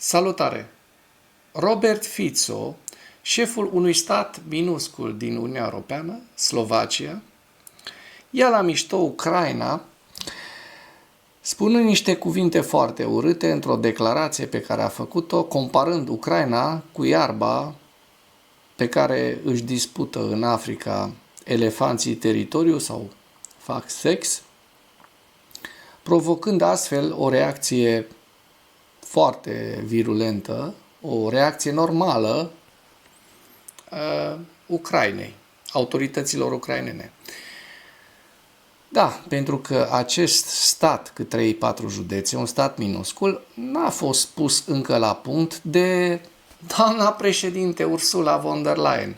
Salutare! Robert Fico, șeful unui stat minuscul din Uniunea Europeană, Slovacia, ia la mișto Ucraina, spunând niște cuvinte foarte urâte într-o declarație pe care a făcut-o, comparând Ucraina cu iarba pe care își dispută în Africa elefanții teritoriu sau fac sex, provocând astfel o reacție foarte virulentă, o reacție normală Ucrainei, autorităților ucrainene. Da, pentru că acest stat, cât 3-4 județe, un stat minuscul, n-a fost pus încă la punct de doamna președinte Ursula von der Leyen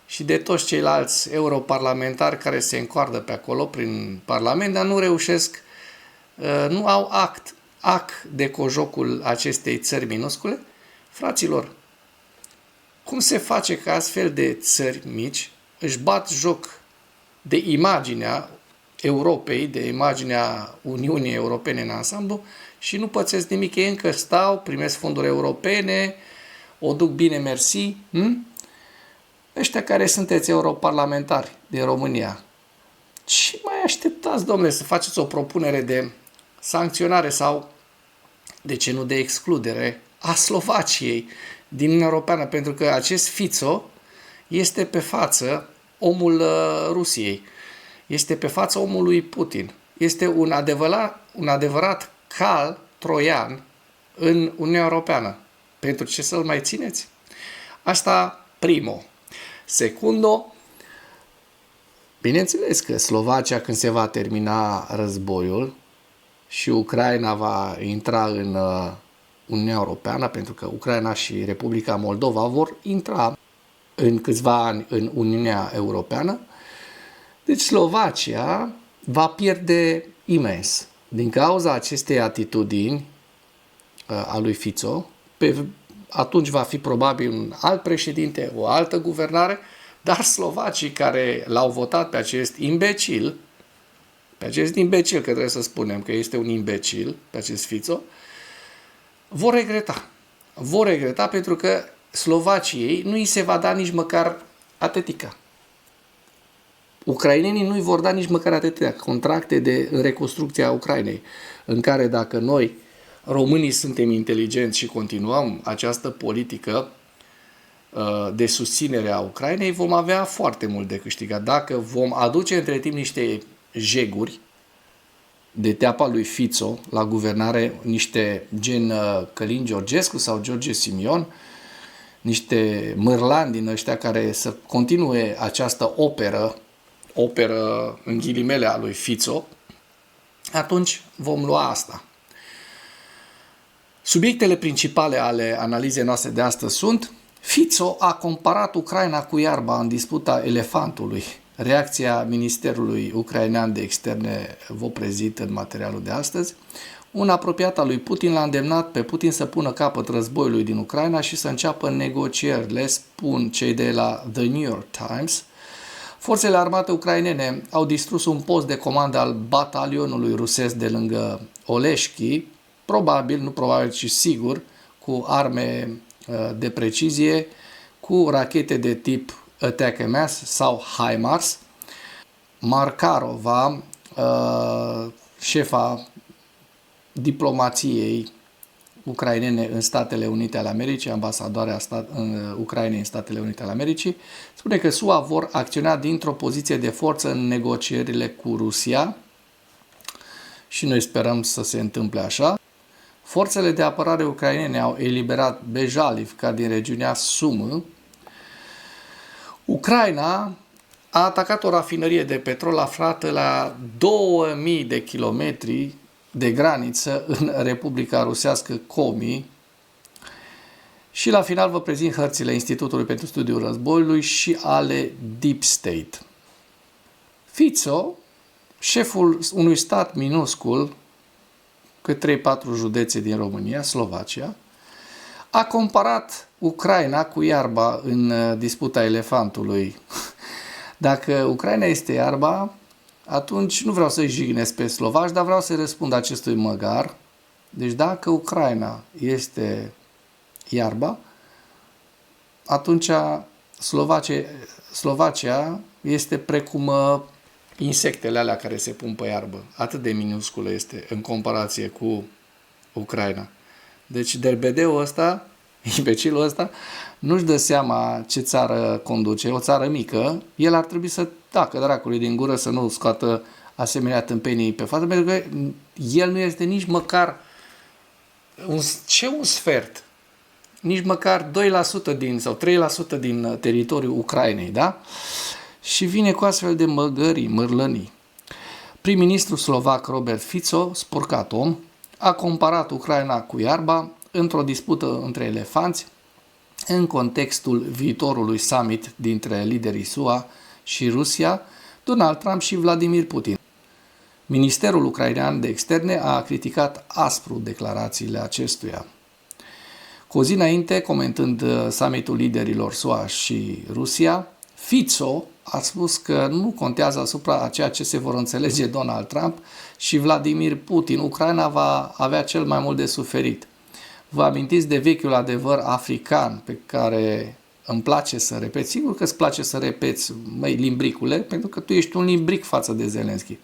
și de toți ceilalți europarlamentari care se încoardă pe acolo prin Parlament, dar nu reușesc, nu au ac de cojocul acestei țări minuscule. Fraților, cum se face că astfel de țări mici își bat joc de imaginea Europei, de imaginea Uniunii Europene în ansamblu și nu pățesc nimic? Ei încă stau, primesc fonduri europene, o duc bine, mersi. Ăștia care sunteți europarlamentari din România, ce mai așteptați, domnule, să faceți o propunere de sancționare sau, de ce nu, de excludere a Slovaciei din Uniunea Europeană, pentru că acest Fico este pe față omul Rusiei, este pe față omul lui Putin, este un adevărat cal troian în Uniunea Europeană. Pentru ce să-l mai țineți? Asta primo. Secundo, bineînțeles că Slovacia, când se va termina războiul și Ucraina va intra în Uniunea Europeană, pentru că Ucraina și Republica Moldova vor intra în câțiva ani în Uniunea Europeană, deci Slovacia va pierde imens din cauza acestei atitudini a lui Fico. Atunci va fi probabil un alt președinte, o altă guvernare, dar slovacii care l-au votat pe acest imbecil, că trebuie să spunem că este un imbecil, pe acest Fico, vor regreta. Vor regreta pentru că Slovaciei nu îi se va da nici măcar atâtica. Ucrainenii nu îi vor da nici măcar atâtea contracte de reconstrucție a Ucrainei, în care dacă noi, românii, suntem inteligenți și continuăm această politică de susținere a Ucrainei, vom avea foarte mult de câștigat. Dacă vom aduce între timp niște jeguri de teapa lui Fico la guvernare, niște gen Călin Georgescu sau George Simion, niște mârlani din ăștia care să continue această operă în ghilimele a lui Fico, atunci vom lua asta. Subiectele principale ale analizei noastre de astăzi sunt: Fico a comparat Ucraina cu iarba în disputa elefantului. Reacția Ministerului Ucrainean de Externe vă prezint în materialul de astăzi. Un apropiat al lui Putin l-a îndemnat pe Putin să pună capăt războiului din Ucraina și să înceapă negocierile, spun cei de la The New York Times. Forțele armate ucrainene au distrus un post de comandă al batalionului rusesc de lângă Oleșchi, probabil, nu probabil, ci sigur, cu arme de precizie, cu rachete de tip Attack-MS sau HIMARS. Markarova, șefa diplomației ucrainene în Statele Unite ale Americii, ambasadoarea Ucrainei în Statele Unite ale Americii, spune că SUA vor acționa dintr-o poziție de forță în negocierile cu Rusia și noi sperăm să se întâmple așa. Forțele de apărare ucrainene au eliberat Bejalivka din regiunea Sumă. Ucraina a atacat o rafinărie de petrol aflată la 2000 de kilometri de graniță în Republica Rusească Komi. Și la final vă prezint hărțile Institutului pentru Studiul Războiului și ale Deep State. Fico, șeful unui stat minuscul, cât 3-4 județe din România, Slovacia, a comparat Ucraina cu iarba în disputa elefantului. Dacă Ucraina este iarba, atunci nu vreau să-i jignesc pe slovaci, dar vreau să răspund acestui măgar. Deci dacă Ucraina este iarba, atunci Slovacia este precum insectele alea care se pun pe iarbă. Atât de minusculă este în comparație cu Ucraina. Deci derbedeul ăsta, imbecilul ăsta, nu-și dă seama ce țară conduce, o țară mică, el ar trebui să tacă dracului din gură să nu scoată asemenea tâmpenii pe față, pentru că el nu este nici măcar un sfert, nici măcar 2% sau 3% din teritoriul Ucrainei, da? Și vine cu astfel de mărlănii. Prim-ministru slovac Robert Fico, spurcat om, a comparat Ucraina cu iarba într-o dispută între elefanți în contextul viitorului summit dintre liderii SUA și Rusia, Donald Trump și Vladimir Putin. Ministerul ucrainean de externe a criticat aspru declarațiile acestuia. Cu o zi înainte, comentând summitul liderilor SUA și Rusia, Fico a spus că nu contează asupra a ceea ce se vor înțelege Donald Trump și Vladimir Putin. Ucraina va avea cel mai mult de suferit. Vă amintiți de vechiul adevăr african pe care îmi place să repet? Sigur că îți place să repeți, măi, limbricule, pentru că tu ești un limbric față de Zelensky.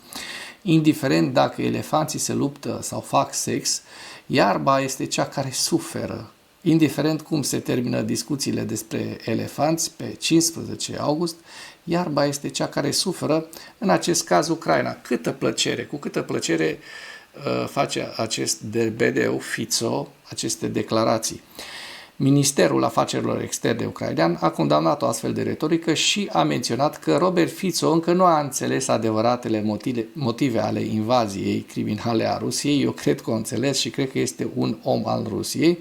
Indiferent dacă elefanții se luptă sau fac sex, iarba este cea care suferă. Indiferent cum se termină discuțiile despre elefanți pe 15 august, iarba este cea care suferă, în acest caz Ucraina. Cu câtă plăcere face acest derbedeu Fico aceste declarații. Ministerul Afacerilor Externe ucrainean a condamnat o astfel de retorică și a menționat că Robert Fico încă nu a înțeles adevăratele motive ale invaziei criminale a Rusiei. Eu cred că o înțeles și cred că este un om al Rusiei,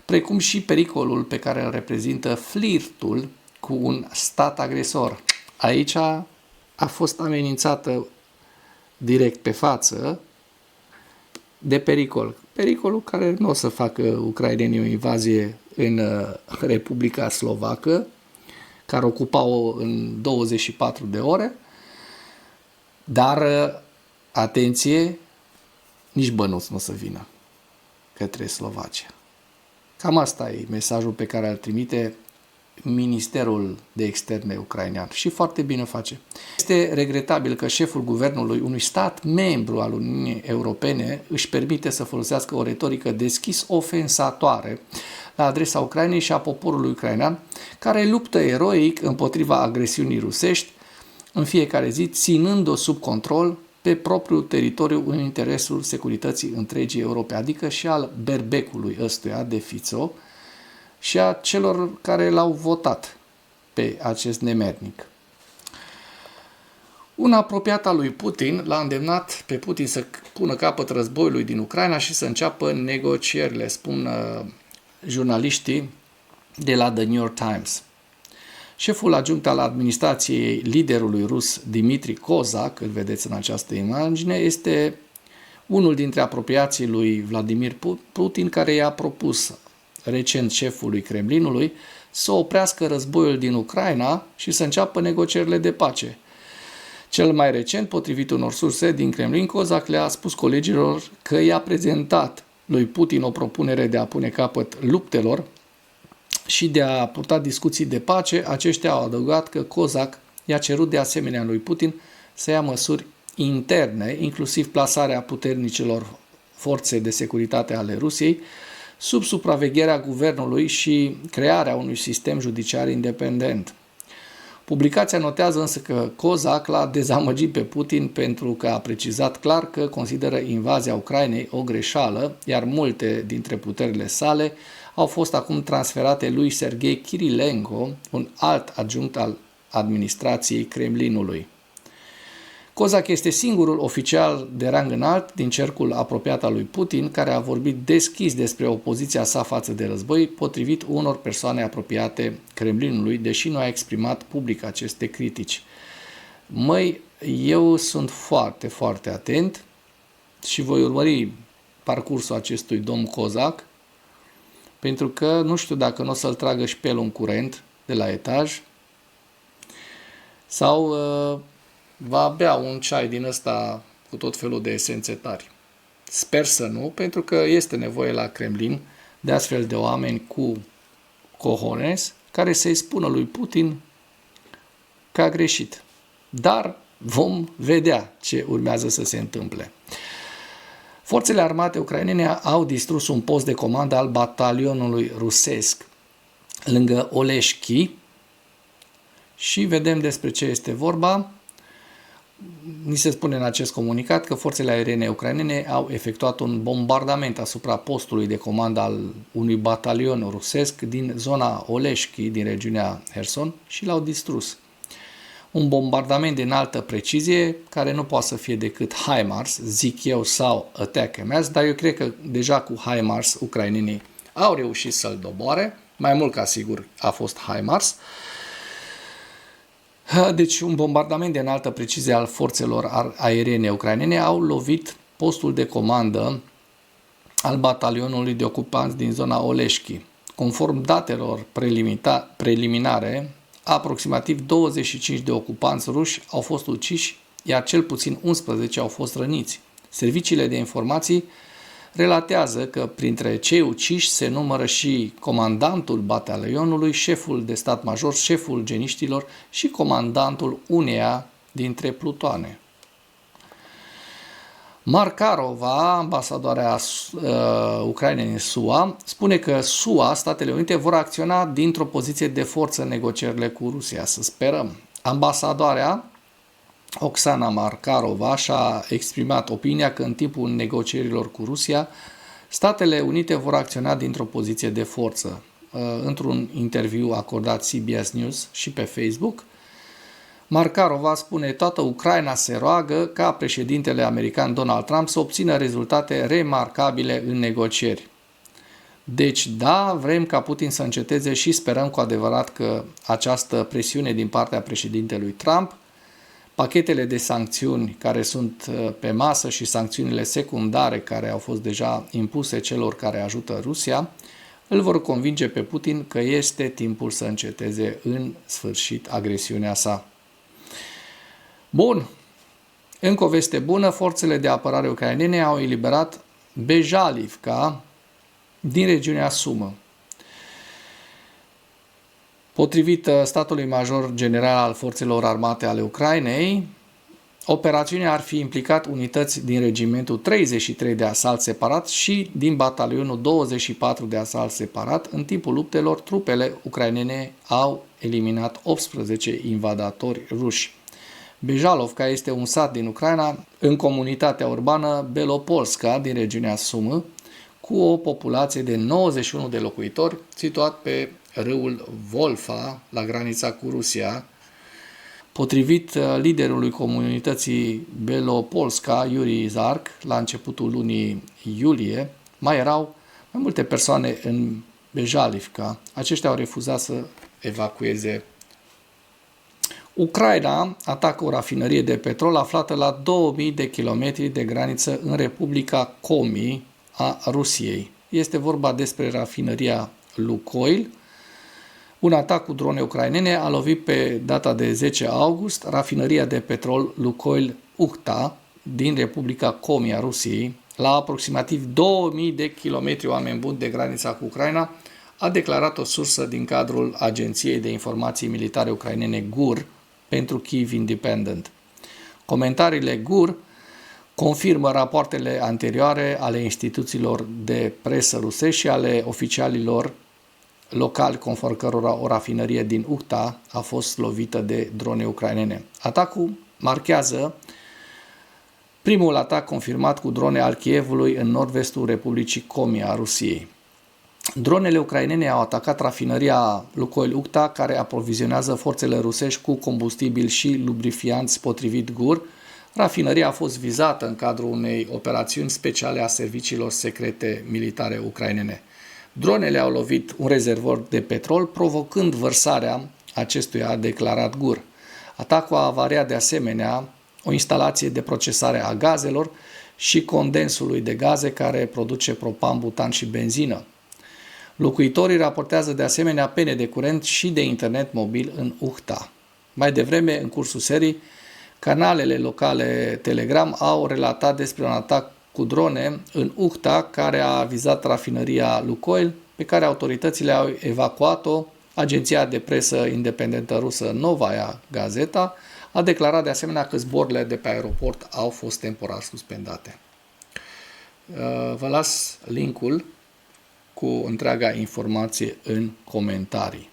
precum și pericolul pe care îl reprezintă flirtul cu un stat agresor. Aici a fost amenințată direct pe față de pericol. Pericolul care nu o să facă ucrainenii o invazie în Republica Slovacă, care ocupa-o în 24 de ore, dar, atenție, nici bănuți nu o să vină către Slovacia. Cam asta e mesajul pe care îl trimite Ministerul de Externe ucrainean și foarte bine face. Este regretabil că șeful guvernului unui stat membru al Uniunii Europene își permite să folosească o retorică deschis ofensatoare la adresa Ucrainei și a poporului ucrainean, care luptă eroic împotriva agresiunii rusești în fiecare zi, ținând-o sub control pe propriul teritoriu în interesul securității întregii Europe, adică și al berbecului ăstuia de Fico și a celor care l-au votat pe acest nemernic. Un apropiat al lui Putin l-a îndemnat pe Putin să pună capăt războiului din Ucraina și să înceapă negocierile, spun jurnaliștii de la The New York Times. Șeful adjunct al administrației liderului rus Dmitri Kozak, îl vedeți în această imagine, este unul dintre apropiații lui Vladimir Putin, care i-a propus recent șefului Kremlinului să oprească războiul din Ucraina și să înceapă negocierile de pace. Cel mai recent, potrivit unor surse din Kremlin, Kozak le-a spus colegilor că i-a prezentat lui Putin o propunere de a pune capăt luptelor și de a purta discuții de pace. Aceștia au adăugat că Kozak i-a cerut de asemenea lui Putin să ia măsuri interne, inclusiv plasarea puternicilor forțe de securitate ale Rusiei sub supravegherea guvernului și crearea unui sistem judiciar independent. Publicația notează însă că Kozak l-a dezamăgit pe Putin pentru că a precizat clar că consideră invazia Ucrainei o greșeală, iar multe dintre puterile sale au fost acum transferate lui Sergei Kirilenko, un alt adjunct al administrației Kremlinului. Kozak este singurul oficial de rang înalt din cercul apropiat al lui Putin care a vorbit deschis despre opoziția sa față de război, potrivit unor persoane apropiate Kremlinului, deși nu a exprimat public aceste critici. Măi, eu sunt foarte, foarte atent și voi urmări parcursul acestui domn Kozak, pentru că nu știu dacă nu o să-l tragă și pe el un curent de la etaj sau va bea un ceai din ăsta cu tot felul de esențe tari. Sper să nu, pentru că este nevoie la Kremlin de astfel de oameni cu cojones care să-i spună lui Putin că a greșit. Dar vom vedea ce urmează să se întâmple. Forțele armate ucrainene au distrus un post de comandă al batalionului rusesc lângă Oleșchi și vedem despre ce este vorba. Ni se spune în acest comunicat că forțele aeriene ucrainene au efectuat un bombardament asupra postului de comandă al unui batalion rusesc din zona Oleșchi, din regiunea Herson, și l-au distrus. Un bombardament de înaltă precizie, care nu poate să fie decât HIMARS, zic eu, sau ATACMS, dar eu cred că deja cu HIMARS ucrainenii au reușit să-l doboare, mai mult ca sigur a fost HIMARS. Deci un bombardament de înaltă precizie al forțelor aeriene ucrainene au lovit postul de comandă al batalionului de ocupanți din zona Oleșchi. Conform datelor preliminare, aproximativ 25 de ocupanți ruși au fost uciși, iar cel puțin 11 au fost răniți. Serviciile de informații relatează că printre cei uciși se numără și comandantul batalionului, șeful de stat major, șeful geniștilor și comandantul uneia dintre plutoane. Markarova, ambasadoarea Ucrainei în SUA, spune că SUA, Statele Unite, vor acționa dintr-o poziție de forță în negocierile cu Rusia. Să sperăm. Ambasadoarea Oksana Markarova și-a exprimat opinia că în timpul negocierilor cu Rusia, Statele Unite vor acționa dintr-o poziție de forță. Într-un interviu acordat CBS News și pe Facebook, Markarova spune: toată Ucraina se roagă ca președintele american Donald Trump să obțină rezultate remarcabile în negocieri. Deci, da, vrem ca Putin să înceteze și sperăm cu adevărat că această presiune din partea președintelui Trump, pachetele de sancțiuni care sunt pe masă și sancțiunile secundare care au fost deja impuse celor care ajută Rusia, îl vor convinge pe Putin că este timpul să înceteze în sfârșit agresiunea sa. Bun, încă o veste bună, forțele de apărare ucrainene au eliberat Bejalivka din regiunea Sumă. Potrivit statului major general al forțelor armate ale Ucrainei, operațiunea ar fi implicat unități din regimentul 33 de asalt separat și din batalionul 24 de asalt separat. În timpul luptelor, trupele ucrainene au eliminat 18 invadatori ruși. Bejalovka este un sat din Ucraina în comunitatea urbană Belopolska din regiunea Sumă, cu o populație de 91 de locuitori, situat pe râul Volfa, la granița cu Rusia. Potrivit liderului comunității Belopolska, Yuri Zark, la începutul lunii iulie, mai erau mai multe persoane în Bejalivka. Aceștia au refuzat să evacueze. Ucraina atacă o rafinărie de petrol aflată la 2000 de kilometri de graniță în Republica Komi a Rusiei. Este vorba despre rafinăria Lukoil. Un atac cu drone ucrainene a lovit pe data de 10 august rafinăria de petrol Lukoil Ukhta din Republica Komi a Rusiei, la aproximativ 2000 de kilometri, oameni buni, de granița cu Ucraina, a declarat o sursă din cadrul Agenției de Informații Militare Ucrainene GUR pentru Kyiv Independent. Comentariile GUR confirmă rapoartele anterioare ale instituțiilor de presă rusești și ale oficialilor locali, conform cărora o rafinărie din Ukhta a fost lovită de drone ucrainene. Atacul marchează primul atac confirmat cu drone al Kievului în nord-vestul Republicii Komi a Rusiei. Dronele ucrainene au atacat rafinăria Lukoil Ukhta, care aprovizionează forțele rusești cu combustibil și lubrifianți, potrivit GUR. Rafinăria a fost vizată în cadrul unei operațiuni speciale a serviciilor secrete militare ucrainene. Dronele au lovit un rezervor de petrol, provocând vărsarea acestuia, a declarat GUR. Atacul a avariat de asemenea o instalație de procesare a gazelor și condensului de gaze care produce propan, butan și benzină. Locuitorii raportează de asemenea pene de curent și de internet mobil în Ukhta. Mai devreme, în cursul serii, canalele locale Telegram au relatat despre un atac cu drone în Ukhta, care a vizat rafinăria Lukoil, pe care autoritățile au evacuat-o. Agenția de presă independentă rusă Novaya Gazeta a declarat de asemenea că zborurile de pe aeroport au fost temporar suspendate. Vă las linkul cu întreaga informație în comentarii.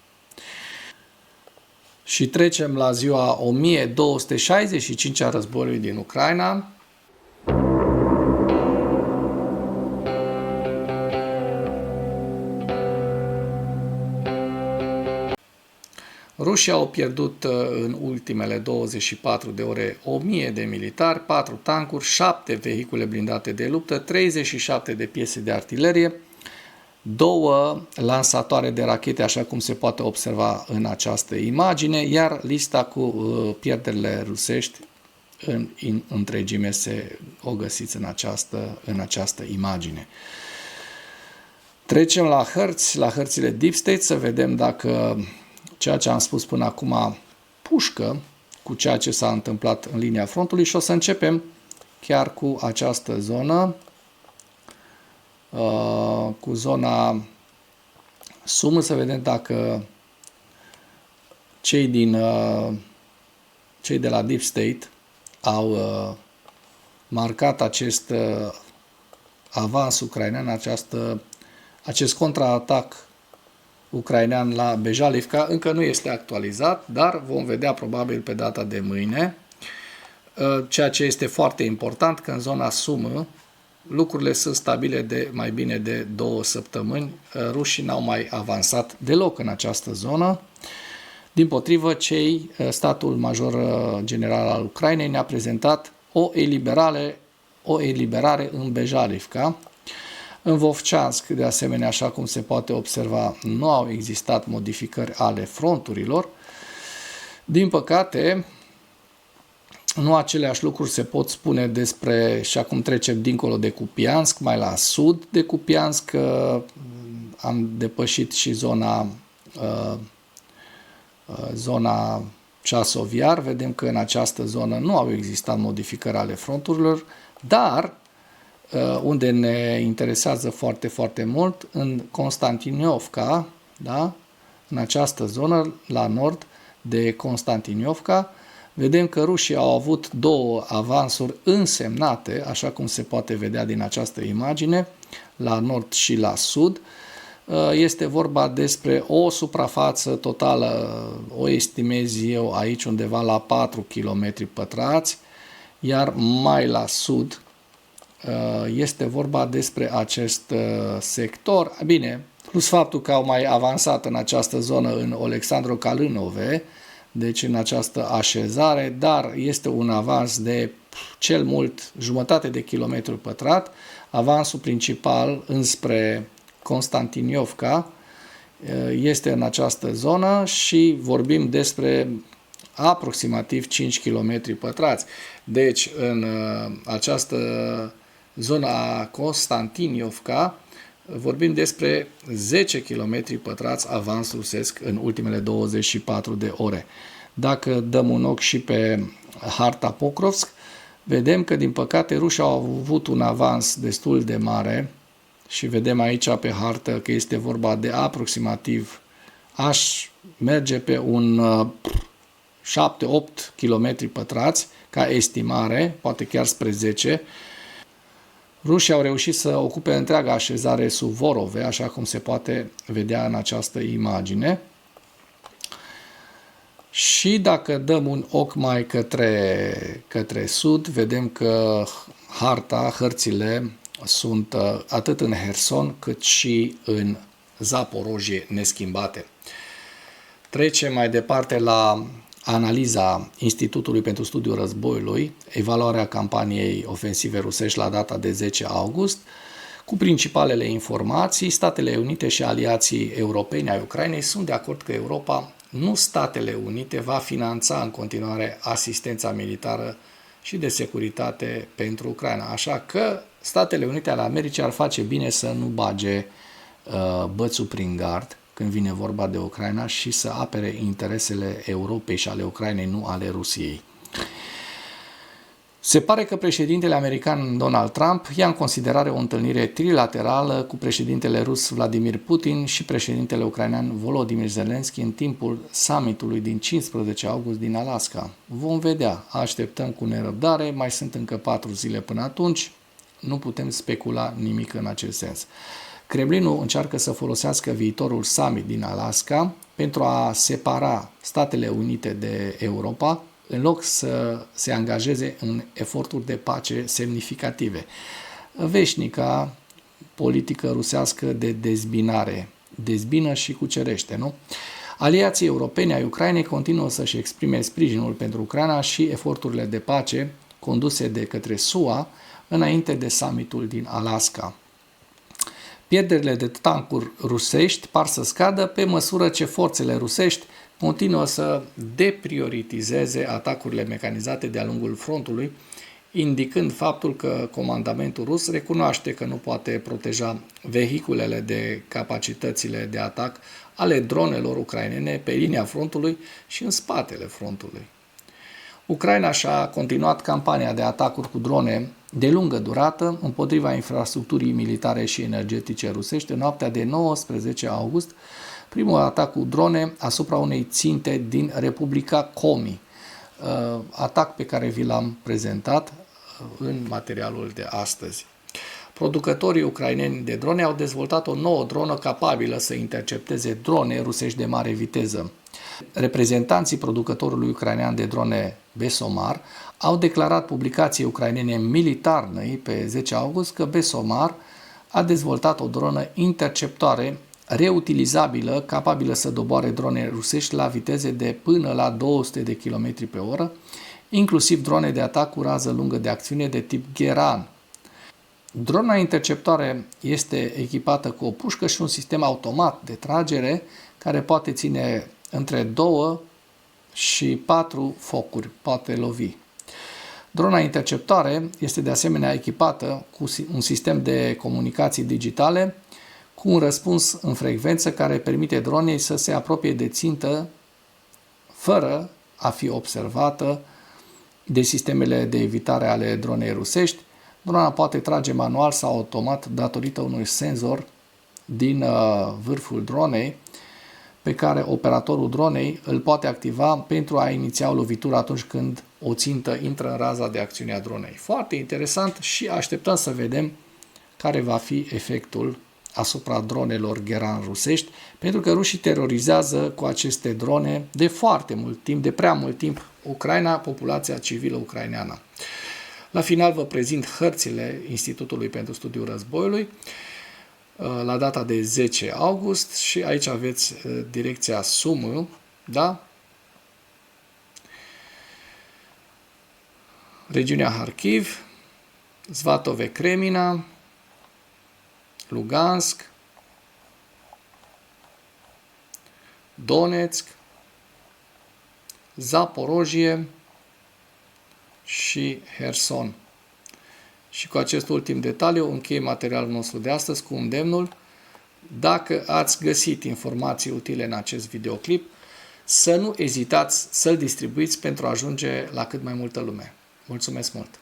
Și trecem la ziua 1265 a războiului din Ucraina. Rușii au pierdut în ultimele 24 de ore 1000 de militari, 4 tancuri, 7 vehicule blindate de luptă, 37 de piese de artilerie, 2 lansatoare de rachete, așa cum se poate observa în această imagine, iar lista cu pierderile rusești în întregime o găsiți în această imagine. Trecem la hărți, la hărțile Deep State, să vedem dacă ceea ce am spus până acum pușcă cu ceea ce s-a întâmplat în linia frontului și o să începem chiar cu această zonă, cu zona Sumă, să vedem dacă cei de la Deep State au marcat acest avans ucrainean, acest contraatac ucrainean la Bejalivka. Încă nu este actualizat, dar vom vedea probabil pe data de mâine. Ceea ce este foarte important, că în zona Sumă lucrurile sunt stabile de mai bine de 2 săptămâni. Rușii n-au mai avansat deloc în această zonă. Dimpotrivă, statul major general al Ucrainei ne-a prezentat o eliberare în Bejalivka. În Vovchansk, de asemenea, așa cum se poate observa, nu au existat modificări ale fronturilor. Din păcate, nu aceleași lucruri se pot spune despre, și acum trecem dincolo de Kupiansk, mai la sud de Kupiansk, am depășit și zona Ceasoviar. Vedem că în această zonă nu au existat modificări ale fronturilor, dar unde ne interesează foarte, foarte mult, în Constantiniovka, da? În această zonă, la nord de Constantiniovka, vedem că rușii au avut 2 avansuri însemnate, așa cum se poate vedea din această imagine, la nord și la sud. Este vorba despre o suprafață totală, o estimez eu aici undeva la 4 km pătrați, iar mai la sud este vorba despre acest sector. Bine, plus faptul că au mai avansat în această zonă în Alexandro-Kalynove, deci în această așezare, dar este un avans de cel mult jumătate de kilometru pătrat. Avansul principal înspre Constantiniovka este în această zonă și vorbim despre aproximativ 5 km pătrați. Deci în această zonă a Constantiniovka vorbim despre 10 km pătrați avans rusesc în ultimele 24 de ore. Dacă dăm un ochi și pe harta Pokrovsk, vedem că din păcate rușii au avut un avans destul de mare și vedem aici pe hartă că este vorba de aproximativ, aș merge pe un 7-8 km pătrați ca estimare, poate chiar spre 10. Rușii au reușit să ocupe întreaga așezare Suvorove, așa cum se poate vedea în această imagine. Și dacă dăm un ochi mai către sud, vedem că hărțile sunt atât în Herson cât și în Zaporojie neschimbate. Trecem mai departe la analiza Institutului pentru Studiul Războiului, evaluarea campaniei ofensive rusești la data de 10 august, cu principalele informații. Statele Unite și aliații europeni ai Ucrainei sunt de acord că Europa, nu Statele Unite, va finanța în continuare asistența militară și de securitate pentru Ucraina. Așa că Statele Unite ale Americii ar face bine să nu bage bățul prin gard când vine vorba de Ucraina și să apere interesele Europei și ale Ucrainei, nu ale Rusiei. Se pare că președintele american Donald Trump ia în considerare o întâlnire trilaterală cu președintele rus Vladimir Putin și președintele ucrainean Volodymyr Zelensky în timpul summitului din 15 august din Alaska. Vom vedea, așteptăm cu nerăbdare, mai sunt încă 4 zile până atunci, nu putem specula nimic în acest sens. Kremlinul încearcă să folosească viitorul summit din Alaska pentru a separa Statele Unite de Europa, în loc să se angajeze în eforturi de pace semnificative. Veșnica politică rusească de dezbinare. Dezbină și cucerește, nu? Aliații europeni ai Ucrainei continuă să-și exprime sprijinul pentru Ucraina și eforturile de pace conduse de către SUA înainte de summitul din Alaska. Pierderile de tancuri rusești par să scadă pe măsură ce forțele rusești continuă să deprioritizeze atacurile mecanizate de-a lungul frontului, indicând faptul că comandamentul rus recunoaște că nu poate proteja vehiculele de capacitățile de atac ale dronelor ucrainene pe linia frontului și în spatele frontului. Ucraina și-a continuat campania de atacuri cu drone de lungă durată împotriva infrastructurii militare și energetice rusești în noaptea de 19 august, primul atac cu drone asupra unei ținte din Republica Komi, atac pe care vi l-am prezentat în materialul de astăzi. Producătorii ucraineni de drone au dezvoltat o nouă dronă capabilă să intercepteze drone rusești de mare viteză. Reprezentanții producătorului ucrainean de drone Besomar au declarat publicației ucrainene Militarnăi pe 10 august că Besomar a dezvoltat o dronă interceptoare reutilizabilă, capabilă să doboare drone rusești la viteze de până la 200 de km pe oră, inclusiv drone de atac cu rază lungă de acțiune de tip Geran. Drona interceptoare este echipată cu o pușcă și un sistem automat de tragere care poate ține între 2 și 4 focuri, poate lovi. Drona interceptoare este de asemenea echipată cu un sistem de comunicații digitale cu un răspuns în frecvență care permite dronei să se apropie de țintă fără a fi observată de sistemele de evitare ale dronei rusești. Drona poate trage manual sau automat datorită unui senzor din vârful dronei pe care operatorul dronei îl poate activa pentru a iniția o lovitură atunci când o țintă intră în raza de acțiune a dronei. Foarte interesant și așteptăm să vedem care va fi efectul asupra dronelor Geran rusești, pentru că rușii terorizează cu aceste drone de foarte mult timp, de prea mult timp, Ucraina, populația civilă ucraineană. La final vă prezint hărțile Institutului pentru Studiul Războiului la data de 10 august și aici aveți direcția SUM, da? Regiunea Harkiv, Svatove Kremina, Lugansk, Donetsk, Zaporojie și Herson. Și cu acest ultim detaliu închei materialul nostru de astăzi cu îndemnul: dacă ați găsit informații utile în acest videoclip, să nu ezitați să-l distribuiți pentru a ajunge la cât mai multă lume. Mulțumesc mult!